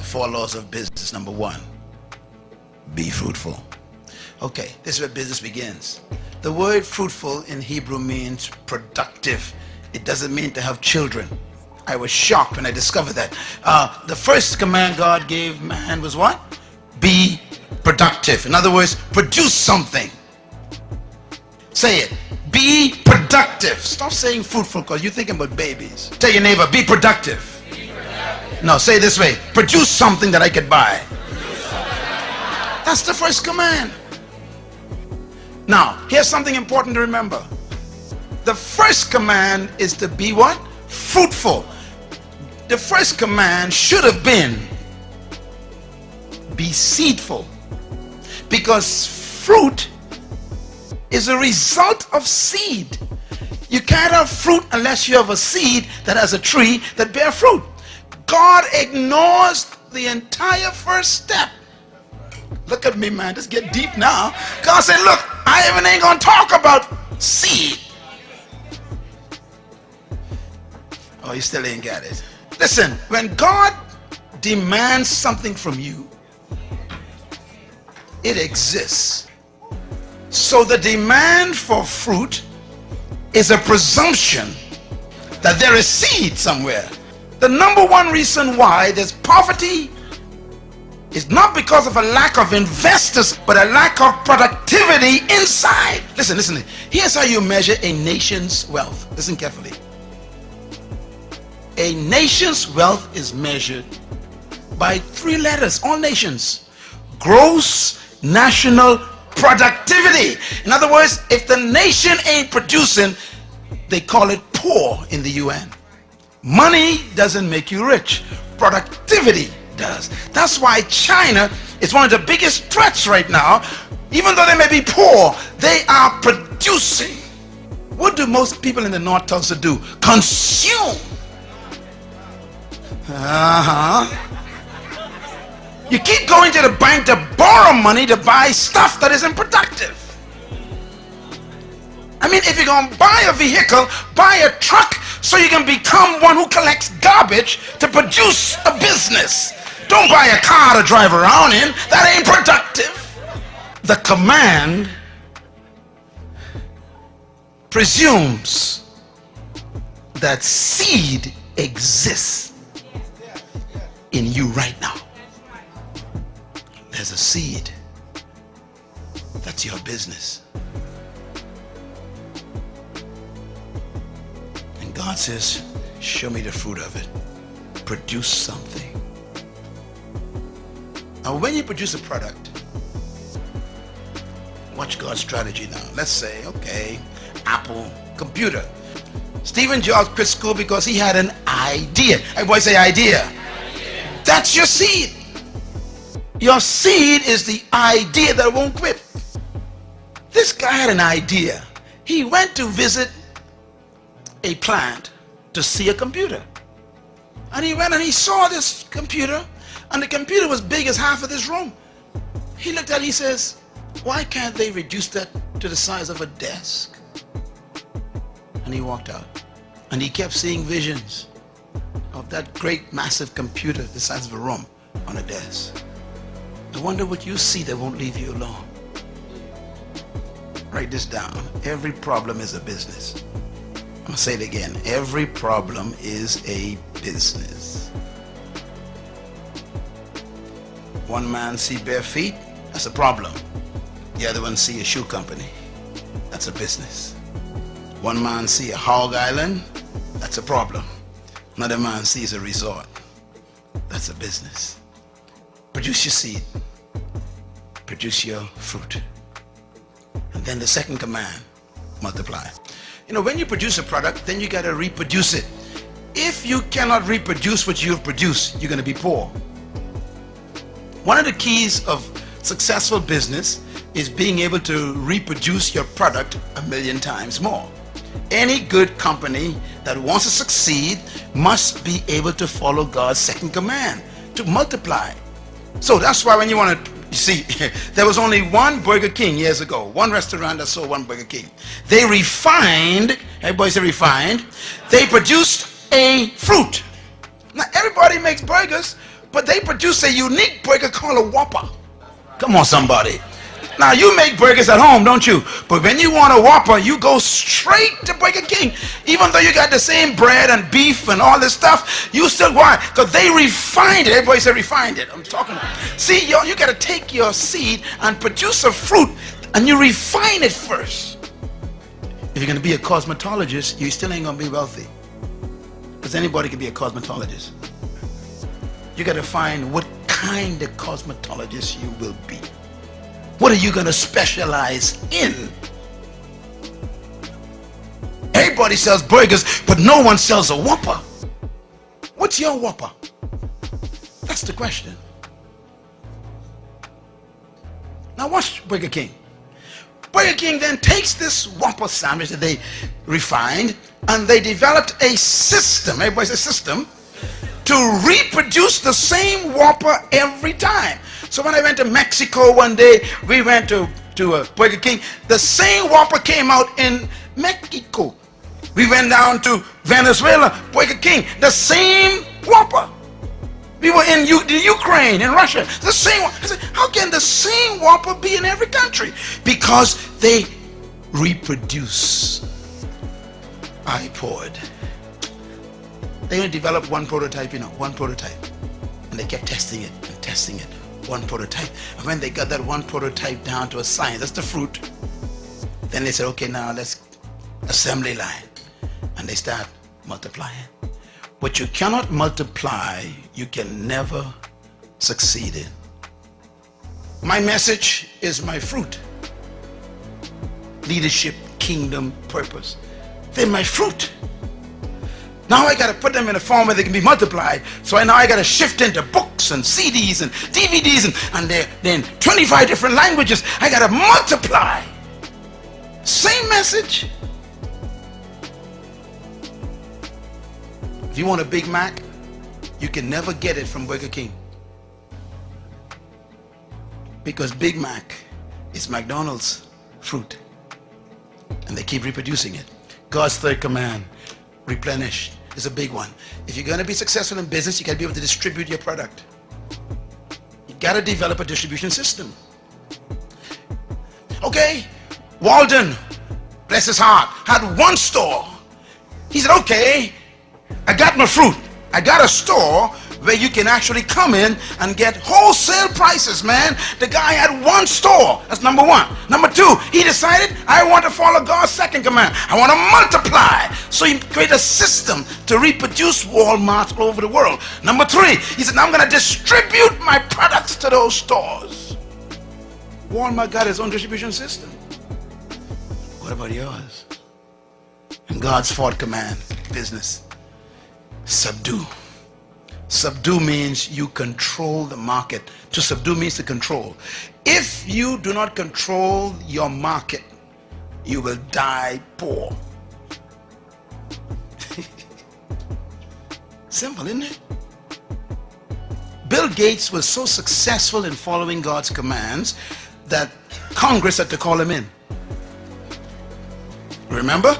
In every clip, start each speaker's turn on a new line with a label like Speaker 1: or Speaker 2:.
Speaker 1: 4 laws of business. Number 1, be fruitful. Okay, this is where business begins. The word fruitful in Hebrew means productive. It doesn't mean to have children. I was shocked when I discovered that. The first command God gave man was what? Be productive. In other words, produce something. Say it. Be productive. Stop saying fruitful because you're thinking about babies. Tell your neighbor, be productive. Be productive. No, say it this way. Produce something that I could buy. That's the first command. Now, here's something important to remember. The first command is to be what? Fruitful. The first command should have been be seedful, because fruit is a result of seed. You can't have fruit unless you have a seed that has a tree that bear fruit. God ignores the entire first step. Look at me, man, just get deep now. God said, look, I even ain't gonna talk about seed. Oh, you still ain't got it. Listen, when God demands something from you, it exists. So the demand for fruit is a presumption that there is seed somewhere. The number one reason why there's poverty is not because of a lack of investors, but a lack of productivity inside. Listen. Here's how you measure a nation's wealth. Listen carefully. A nation's wealth is measured by 3 letters, all nations. Gross national productivity. In other words, if the nation ain't producing, they call it poor in the UN. Money doesn't make you rich. Productivity does. That's why China is one of the biggest threats right now. Even though they may be poor, they are producing. What do most people in the North Tulsa do? Consume. You keep going to the bank to borrow money to buy stuff that isn't productive. I mean, if you're going to buy a vehicle, buy a truck so you can become one who collects garbage to produce a business. Don't buy a car to drive around in. That ain't productive. The command presumes that seed exists in you right now. There's a seed. That's your business. And God says, show me the fruit of it. Produce something. Now when you produce a product, watch God's strategy now. Let's say, okay, Apple computer. Stephen Jobs quit school because he had an idea. Everybody say idea. That's your seed. Your seed is the idea that won't quit. This guy had an idea. He went to visit a plant to see a computer. And he went and he saw this computer, and the computer was big as half of this room. He looked at it, he says, why can't they reduce that to the size of a desk? And he walked out. And he kept seeing visions of that great massive computer the size of a room on a desk. I wonder what you see that won't leave you alone. Write this down. Every problem is a business. I'm going to say it again. Every problem is a business. One man see bare feet, that's a problem. The other one see a shoe company. That's a business. One man see a hog island, that's a problem. Another man sees a resort. That's a business. Produce your seed. Produce your fruit. And then the second command, multiply. You know, when you produce a product, then you got to reproduce it. If you cannot reproduce what you've produced, you're going to be poor. One of the keys of successful business is being able to reproduce your product 1,000,000 times more. Any good company that wants to succeed must be able to follow God's second command, to multiply. So that's why when you want to, you see, there was only one Burger King years ago, one restaurant that sold one Burger King. They refined, everybody say refined, they produced a fruit. Now everybody makes burgers, But they produce a unique burger called a Whopper. Come on, somebody. Now, you make burgers at home, don't you? But when you want a Whopper, you go straight to Burger King. Even though you got the same bread and beef and all this stuff, you still, why? Because they refined it. Everybody said refined it. I'm talking. See, you got to take your seed and produce a fruit, and you refine it first. If you're going to be a cosmetologist, you still ain't going to be wealthy. Because anybody can be a cosmetologist. You got to find what kind of cosmetologist you will be. What are you going to specialize in? Everybody sells burgers, but no one sells a Whopper. What's your Whopper? That's the question. Now watch Burger King. Burger King then takes this Whopper sandwich that they refined, and they developed a system, everybody says system, to reproduce the same Whopper every time. So when I went to Mexico one day, we went to Burger King. The same Whopper came out in Mexico. We went down to Venezuela, Burger King, the same Whopper. We were in the Ukraine, in Russia, the same one. I said, how can the same Whopper be in every country? Because they reproduce. I poured. They only developed one prototype, one prototype. And they kept testing it and testing it. One prototype. And when they got that one prototype down to a science, that's the fruit, then they said, okay, now let's assembly line. And they start multiplying. What you cannot multiply, you can never succeed in. My message is my fruit. Leadership, kingdom, purpose. They're my fruit. Now I got to put them in a form where they can be multiplied. So now I got to shift into books and CDs and DVDs and they're in 25 different languages. I got to multiply. Same message. If you want a Big Mac, you can never get it from Burger King. Because Big Mac is McDonald's fruit. And they keep reproducing it. God's third command, replenish, is a big one. If you're going to be successful in business, you got to be able to distribute your product. You got to develop a distribution system. Okay, Walden, bless his heart, had one store. He said, okay, I got my fruit. I got a store where you can actually come in and get wholesale prices, man. The guy had one store. That's number one. Number two, he decided, I want to follow God's second command. I want to multiply. So he created a system to reproduce Walmart all over the world. Number three, he said, now I'm going to distribute my products to those stores. Walmart got his own distribution system. What about yours? And God's fourth command, business, subdue. Subdue means you control the market. To subdue means to control. If you do not control your market, you will die poor. Simple, isn't it? Bill Gates was so successful in following God's commands that Congress had to call him in. Remember?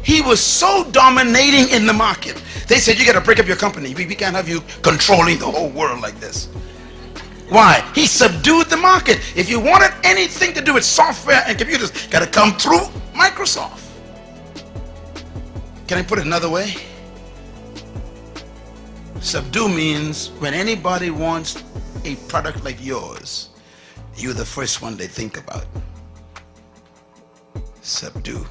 Speaker 1: He was so dominating in the market. They said, you got to break up your company. We can't have you controlling the whole world like this. Why? He subdued the market. If you wanted anything to do with software and computers, got to come through Microsoft. Can I put it another way? Subdue means when anybody wants a product like yours, you're the first one they think about. Subdue.